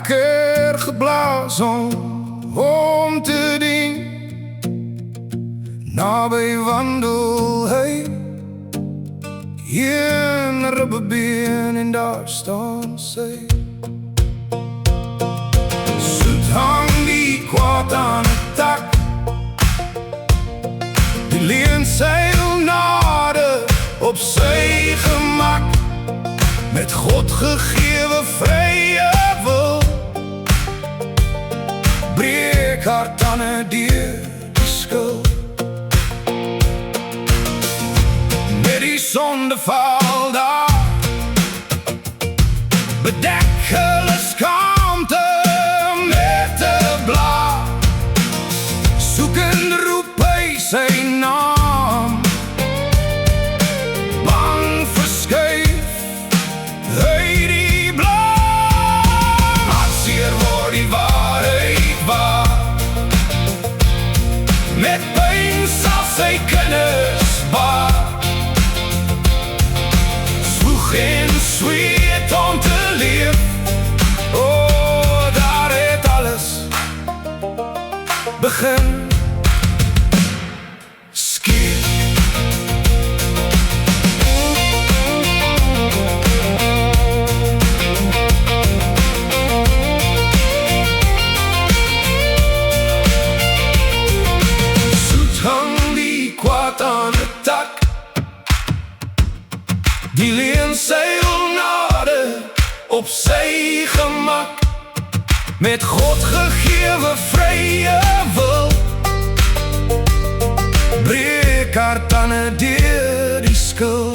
wakker geblazen om te dien. Nabij wandel hij in rubberbeen en daar staan zij. Zoet hang die kwaad aan het tak, die leent zeil nader op zijn gemak. Met God gegeven vrije wil, breek haar tanden dier die schuld. Met die zondeval daar, bedek hulle schaamte met de blaar. Zoekend roep hij zijn naam, bang verschuif hij die blaam. Hartseer wordt die waarheid waar, met pijn zal zij kennis baar. Zwoeg en zweet om te leven, oh daar het alles begin. Aan de tak, die leent zeil nader op zijn gemak. Met God gegeven vrije wil, breek haar tanden dier die schuld.